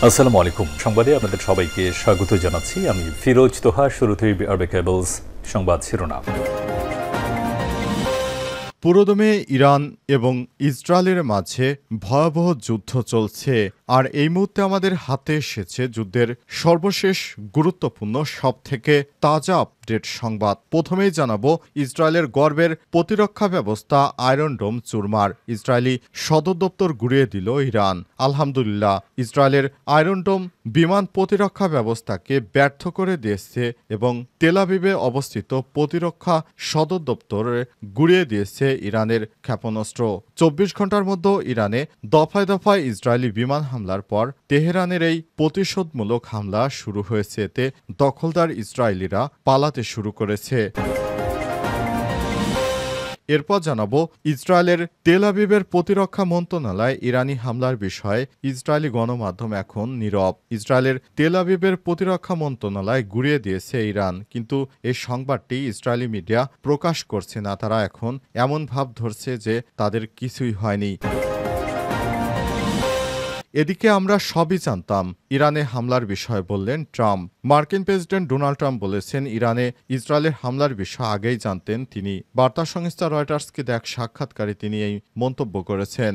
আসসালামু আলাইকুম। সংবাদে আপনাদের সবাইকে স্বাগত জানাচ্ছি। আমি ফিরোজ তোহা। শুরুতেই আরবে কেবলস সংবাদ শিরোনাম। পুরোদমে ইরান এবং ইসরায়েলের মাঝে ভয়াবহ যুদ্ধ চলছে, আর এই মুহূর্তে আমাদের হাতে এসেছে যুদ্ধের সর্বশেষ গুরুত্বপূর্ণ সবথেকে তাজা আপডেট সংবাদ। প্রথমেই জানাবো, ইসরায়েলের গর্বের প্রতিরক্ষা ব্যবস্থা আয়রন ডোম চুরমার। ইসরায়েলি সদর দপ্তর গুঁড়িয়ে দিল ইরান। আলহামদুলিল্লাহ, ইসরায়েলের আয়রন ডোম বিমান প্রতিরক্ষা ব্যবস্থাকে ব্যর্থ করে দিয়েছে এবং তেল আবিবে অবস্থিত প্রতিরক্ষা সদর দপ্তরে গুঁড়িয়ে দিয়েছে ইরানের ক্ষেপণাস্ত্র। ২৪ ঘন্টার মধ্যে ইরানে দফায় দফায় ইসরায়েলি বিমান হামলার পর তেহরানের এই প্রতিশোধমূলক হামলা শুরু হয়েছে। এতে দখলদার ইসরায়েলিরা পালাতে শুরু করেছে। এরপর জানাবো, ইসরায়েলের তেল আবিবের প্রতিরক্ষা মন্ত্রণালয় ইরানি হামলার বিষয়ে ইসরায়েলি গণমাধ্যম এখন নীরব। ইসরায়েলের তেল আবিবের প্রতিরক্ষা মন্ত্রণালয় গুঁড়িয়ে দিয়েছে ইরান, কিন্তু এই সংবাদটি ইসরায়েলি মিডিয়া প্রকাশ করছে না। তারা এখন এমন ভাব ধরছে যে তাদের কিছুই হয়নি। এদিকে আমরা সবই জানতাম, ইরানে হামলার বিষয়ে বললেন ট্রাম্প। মার্কিন প্রেসিডেন্ট ডোনাল্ড ট্রাম্প বলেছেন, ইরানে ইসরায়েলের হামলার বিষয় আগেই জানতেন তিনি। বার্তা সংস্থা রয়টার্সকে দেয়া এক সাক্ষাৎকারে তিনি এই মন্তব্য করেছেন।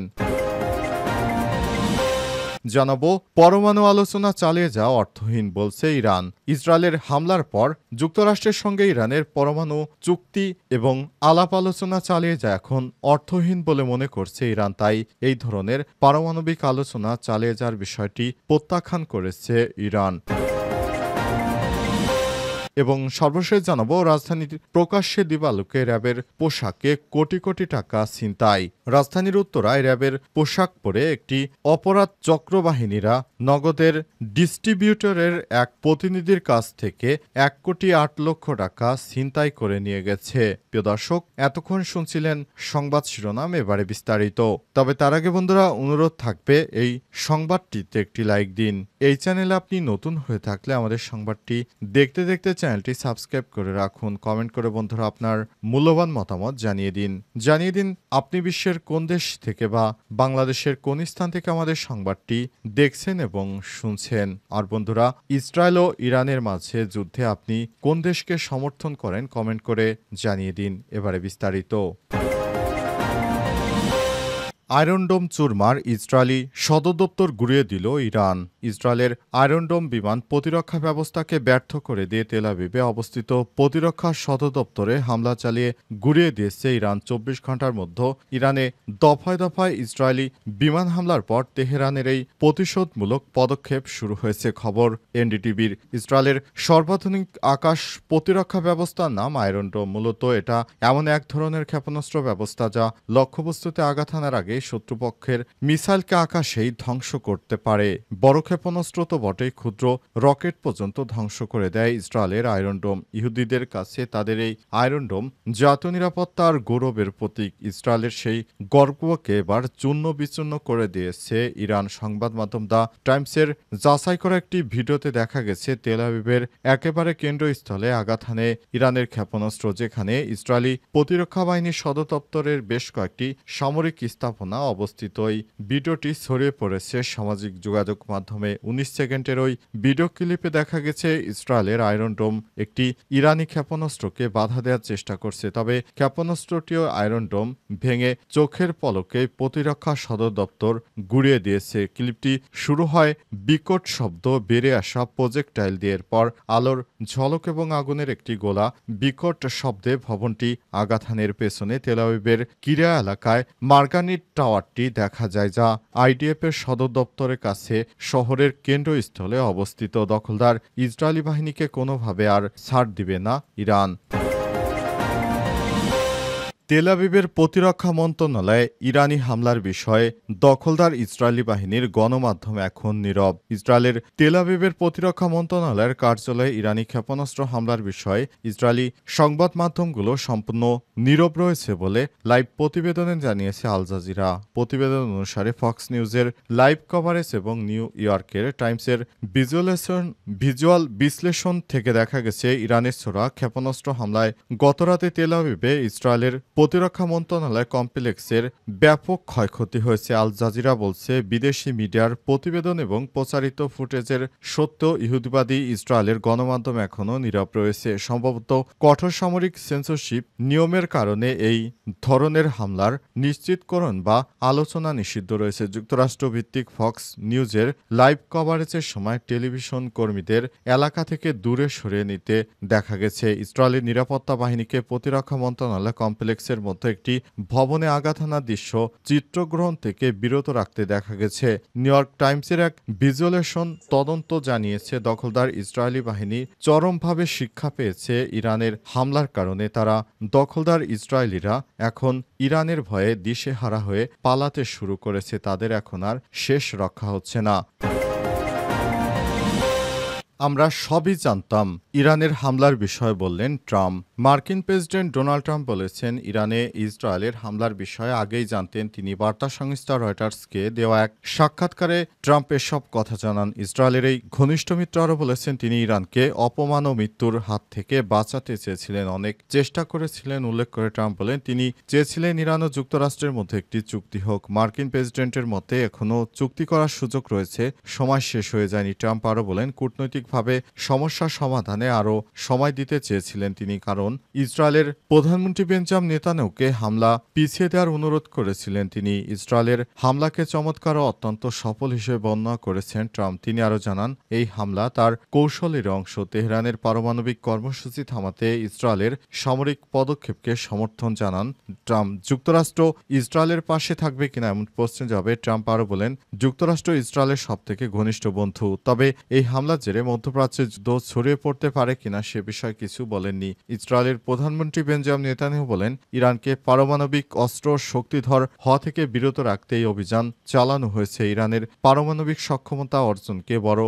জানাবো, পরমাণু আলোচনা চালিয়ে যাওয়া অর্থহীন বলছে ইরান। ইসরায়েলের হামলার পর যুক্তরাষ্ট্রের সঙ্গে ইরানের পরমাণু চুক্তি এবং আলাপ আলোচনা চালিয়ে যায় এখন অর্থহীন বলে মনে করছে ইরান। তাই এই ধরনের পারমাণবিক আলোচনা চালিয়ে যাওয়ার বিষয়টি প্রত্যাখ্যান করেছে ইরান। এবং সর্বশেষ জানাবো, রাজধানীর প্রকাশ্যে দিবালোকে র্যাবের পোশাকে কোটি কোটি টাকা ছিনতাই। রাজধানীর উত্তরায় র্যাবের পোশাক পরে একটি অপরাধ চক্রবাহিনীরা নগদের ডিস্ট্রিবিউটরের এক প্রতিনিধির কাছ থেকে ১,৮,০০,০০০ টাকা ছিনতাই করে নিয়ে গেছে। প্রিয় দর্শক, এতক্ষণ শুনছিলেন সংবাদ শিরোনাম, এবারে বিস্তারিত। তবে তার আগে বন্ধুরা, অনুরোধ থাকবে এই সংবাদটিতে একটি লাইক দিন। এই চ্যানেলে আপনি নতুন হয়ে থাকলে আমাদের সংবাদটি দেখতে দেখতে চ্যানেলটি সাবস্ক্রাইব করে রাখুন। কমেন্ট করে বন্ধুরা আপনার মূল্যবান মতামত জানিয়ে দিন আপনি বিশ্বের কোন দেশ থেকে বা বাংলাদেশের কোন স্থান থেকে আমাদের সংবাদটি দেখছেন এবং শুনছেন। আর বন্ধুরা, ইসরায়েল ও ইরানের মাঝে যুদ্ধে আপনি কোন দেশকে সমর্থন করেন কমেন্ট করে জানিয়ে দিন। এবারে বিস্তারিত। আয়রন ডোম চুরমার, ইসরায়েলি সদর দপ্তর গুঁড়িয়ে দিল ইরান। ইসরায়েলের আয়রন ডোম বিমান প্রতিরক্ষা ব্যবস্থাকে ব্যর্থ করে দিয়ে তেল আবিবে অবস্থিত প্রতিরক্ষা সদর দপ্তরে হামলা চালিয়ে গুঁড়িয়ে দিয়েছে ইরান। ২৪ ঘন্টার মধ্যে ইরানে দফায় দফায় ইসরায়েলি বিমান হামলার পর তেহরানের এই প্রতিশোধমূলক পদক্ষেপ শুরু হয়েছে। খবর এনডিটিভির। ইসরায়েলের সর্বাধুনিক আকাশ প্রতিরক্ষা ব্যবস্থার নাম আয়রন ডোম। মূলত এটা এমন এক ধরনের ক্ষেপণাস্ত্র ব্যবস্থা যা লক্ষ্যবস্তুতে আঘাত হানার আগে শত্রুপক্ষের মিসাইলকে আকাশেই ধ্বংস করতে পারে। বড় ক্ষেপণাস্ত্র তো বটেই, ক্ষুদ্র রকেট পর্যন্ত ধ্বংস করে দেয় ইসরায়েলের আয়রন ডোম। ইহুদিদের কাছে তাদের এই আয়রন ডোম জাতীয় নিরাপত্তা আর গৌরবের প্রতীক। ইসরায়েলের সেই গর্বকে এবার চূর্ণ বিচূর্ণ করে দিয়েছে ইরান। সংবাদ মাধ্যম দ্য টাইমসের যাচাই করা একটি ভিডিওতে দেখা গেছে, তেল আবিবের একেবারে কেন্দ্রস্থলে আঘাত হানে ইরানের ক্ষেপণাস্ত্র, যেখানে ইসরায়েলি প্রতিরক্ষা বাহিনীর সদর দপ্তরের বেশ কয়েকটি সামরিক স্থাপনা অবস্থিত। এই ভিডিওটি ছড়িয়ে পড়েছে সামাজিক যোগাযোগ মাধ্যমে। ১৯ সেকেন্ডের ওই ভিডিও ক্লিপে দেখা গেছে, ইসরায়েলের আয়রন ডোম একটি ইরানি ক্ষেপণাস্ত্রকে বাধা দেওয়ার চেষ্টা করছে। তবে ক্ষেপণাস্ত্রটিও আয়রন ডোম ভেঙে চোখের পলকে প্রতিরক্ষা সদর দপ্তর গুঁড়িয়ে দিয়েছে। ক্লিপটি শুরু হয় বিকট শব্দ বেড়ে আসা প্রজেক্টাইল দিয়ে। এরপর আলোর ঝলক এবং আগুনের একটি গোলা বিকট শব্দে ভবনটি আঘাত হানের পেছনে তেল আবিবের কিরা এলাকায় মার্গানিট টাওয়ারটি দেখা যায়, যা আইডিএফের সদর দপ্তরের কাছে শহরের কেন্দ্রস্থলে অবস্থিত। দখলদার ইসরায়েলি বাহিনীকে কোনোভাবে আর ছাড় দিবে না ইরান। তেল আবিবের প্রতিরক্ষা মন্ত্রণালয়ে ইরানি হামলার বিষয়ে দখলদার ইসরায়েলি বাহিনীর গণমাধ্যম এখন নীরব। ইসরায়েলের তেল আবিবের প্রতিরক্ষা মন্ত্রণালয়ের কার্যালয়ে ইরানি ক্ষেপণাস্ত্র হামলার বিষয়ে ইসরায়েলি সংবাদ মাধ্যমগুলো সম্পূর্ণ নীরব রয়েছে বলে লাইভ প্রতিবেদনে জানিয়েছে আল জাজিরা। প্রতিবেদন অনুসারে ফক্স নিউজের লাইভ কভারেজ এবং নিউ ইয়র্কের টাইমসের ভিজুয়াল বিশ্লেষণ থেকে দেখা গেছে, ইরানের ছোড়া ক্ষেপণাস্ত্র হামলায় গতরাতে তেল আবিবে ইসরায়েলের প্রতিরক্ষা মন্ত্রণালয় কমপ্লেক্সের ব্যাপক ক্ষয়ক্ষতি হয়েছে। আল জাজিরা বলছে, বিদেশি মিডিয়ার প্রতিবেদন এবং প্রচারিত ফুটেজের সত্ত্বেও ইহুদিবাদী ইসরায়েলের গণমাধ্যম এখনও নীরব রয়েছে। সম্ভবত কঠোর সামরিক সেন্সরশিপ নিয়মের কারণে এই ধরনের হামলার নিশ্চিতকরণ বা আলোচনা নিষিদ্ধ রয়েছে। যুক্তরাষ্ট্রভিত্তিক ফক্স নিউজের লাইভ কভারেজের সময় টেলিভিশন কর্মীদের এলাকা থেকে দূরে সরিয়ে নিতে দেখা গেছে। ইসরায়েলের নিরাপত্তা বাহিনীকে প্রতিরক্ষা মন্ত্রণালয় কমপ্লেক্সের মধ্যে একটি ভবনে আঘাত হানার দৃশ্য চিত্রগ্রহণ থেকে বিরত রাখতে দেখা গেছে। নিউ ইয়র্ক টাইমসের এক ভিজুয়ালেশন তদন্ত জানিয়েছে, দখলদার ইসরায়েলি বাহিনী চরমভাবে শিক্ষা পেয়েছে ইরানের হামলার কারণে। তারা দখলদার ইসরায়েলিরা এখন ইরানের ভয়ে দিশেহারা হয়ে পালাতে শুরু করেছে। তাদের এখন আর শেষ রক্ষা হচ্ছে না। আমরা সবই জানতাম, ইরানের হামলার বিষয়ে বললেন ট্রাম্প। মার্কিন প্রেসিডেন্ট ডোনাল্ড ট্রাম্প বলেছেন, ইরানে ইসরায়েলের হামলার বিষয়ে আগেই জানতেন তিনি। বার্তা সংস্থা রয়টার্সকে দেওয়া এক সাক্ষাৎকারে ট্রাম্প এসব কথা জানান। ইসরায়েলের এই ঘনিষ্ঠ মিত্র আরও বলেছেন, তিনি ইরানকে অপমান ও মৃত্যুর হাত থেকে বাঁচাতে চেয়েছিলেন, অনেক চেষ্টা করেছিলেন। উল্লেখ করে ট্রাম্প বলেন, তিনি চেয়েছিলেন ইরান ও যুক্তরাষ্ট্রের মধ্যে একটি চুক্তি হোক। মার্কিন প্রেসিডেন্টের মতে এখনও চুক্তি করার সুযোগ রয়েছে, সময় শেষ হয়ে যায়নি। ট্রাম্প আরও বলেন, কূটনৈতিকভাবে সমস্যা সমাধানে আরও সময় দিতে চেয়েছিলেন তিনি, কারণ ইসরায়েলের প্রধানমন্ত্রী বেঞ্জামিন নেতানিয়াহুকে হামলা পিছিয়ে দেওয়ার অনুরোধ করেছিলেন তিনি। ইসরায়েলের হামলাকে চমৎকার ও অত্যন্ত সফল হিসেবে বর্ণনা করেছেন ট্রাম্প। তিনি আরও জানান, এই হামলা তার কৌশলের অংশ। তেহরানের পারমাণবিক কর্মসূচি থামাতে ইসরায়েলের সামরিক পদক্ষেপকে সমর্থন জানান ট্রাম্প। যুক্তরাষ্ট্র ইসরায়েলের পাশে থাকবে কিনা এমন প্রশ্নে জবাবে ট্রাম্প আরও বলেন, যুক্তরাষ্ট্র ইসরায়েলের সবথেকে ঘনিষ্ঠ বন্ধু, তবে এই হামলার জেরে মধ্যপ্রাচ্যে যুদ্ধ ছড়িয়ে পড়তে পারে কিনা সে বিষয়ে কিছু বলেননি। ইসরায়েলের প্রধানমন্ত্রী বেঞ্জামিন নেতানিয়াহু বলেন, ইরানকে পারমাণবিক অস্ত্র শক্তিধর হওয়া থেকে বিরত রাখতে এই অভিযান চালানো হয়েছে। ইরানের পারমাণবিক সক্ষমতা অর্জনকে বড়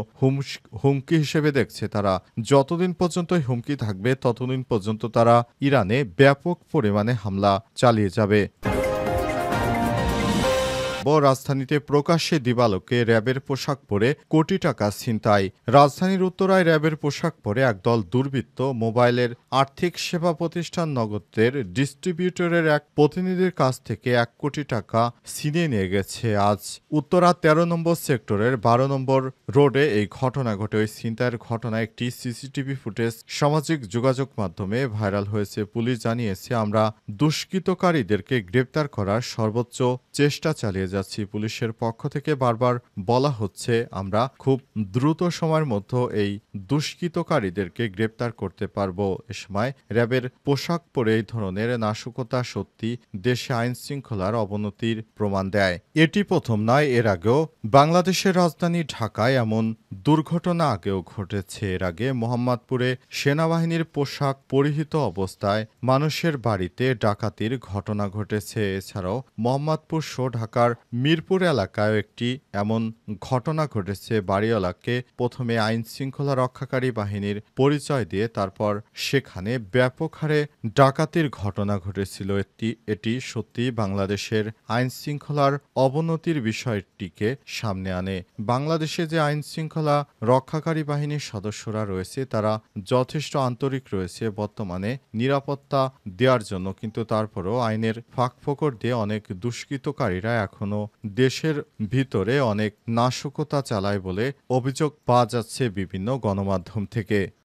হুমকি হিসেবে দেখছে তারা। যতদিন পর্যন্ত হুমকি থাকবে ততদিন পর্যন্ত তারা ইরানে ব্যাপক পরিমাণে হামলা চালিয়ে যাবে। রাজধানীতে প্রকাশ্যে দিবালোকে র্যাবের পোশাক পরে কোটি টাকা ছিনতাই। রাজধানীর উত্তরায় র্যাবের পোশাক পরে একদল দুর্বৃত্ত মোবাইলের আর্থিক সেবা প্রতিষ্ঠান নগদের ডিস্ট্রিবিউটরের এক প্রতিনিধির কাছ থেকে 1 কোটি টাকা ছিনিয়ে নিয়ে গেছে। আজ উত্তরা 13 নম্বর সেক্টরের 12 নম্বর রোডে এই ঘটনা ঘটে। ওই ছিনতাইয়ের ঘটনা একটি সিসিটিভি ফুটেজ সামাজিক যোগাযোগ মাধ্যমে ভাইরাল হয়েছে। পুলিশ জানিয়েছে, আমরা দুষ্কৃতকারীদেরকে গ্রেপ্তার করার সর্বোচ্চ চেষ্টা চালিয়ে যাচ্ছি। পুলিশের পক্ষ থেকে বারবার বলা হচ্ছে, আমরা খুব দ্রুত সময়ের মধ্যে এই দুষ্কৃতকারীদেরকে গ্রেপ্তার করতে পারবো। এ সময় র্যাবের পোশাক পরে এই ধরনের নাশকতা সত্যি দেশে আইন শৃঙ্খলার অবনতির প্রমাণ দেয়। এটি প্রথম নয়, এর আগেও বাংলাদেশের রাজধানী ঢাকায় এমন দুর্ঘটনা আগেও ঘটেছে। এর আগে মোহাম্মদপুরে সেনাবাহিনীর পোশাক পরিহিত অবস্থায় মানুষের বাড়িতে ডাকাতির ঘটনা ঘটেছে। এছাড়াও মোহাম্মদপুর সহ ঢাকার মিরপুর এলাকায় একটি এমন ঘটনা ঘটেছে। বাড়িওয়ালাকে প্রথমে আইন শৃঙ্খলা রক্ষাকারী বাহিনীর পরিচয় দিয়ে তারপর সেখানে ব্যাপক হারে ডাকাতির ঘটনা ঘটেছিল। এটি সত্যি বাংলাদেশের আইন শৃঙ্খলার অবনতির বিষয়টিকে সামনে আনে। বাংলাদেশে যে আইন শৃঙ্খলা রক্ষাকারী বাহিনীর সদস্যরা রয়েছে তারা যথেষ্ট আন্তরিক রয়েছে বর্তমানে নিরাপত্তা দেওয়ার জন্য, কিন্তু তারপরও আইনের ফাঁকফোকর দিয়ে অনেক দুষ্কৃতকারীরা এখনো দেশের ভিতরে অনেক নাশকতা চালায় বলে অভিযোগ পাওয়া যাচ্ছে বিভিন্ন গণমাধ্যম থেকে।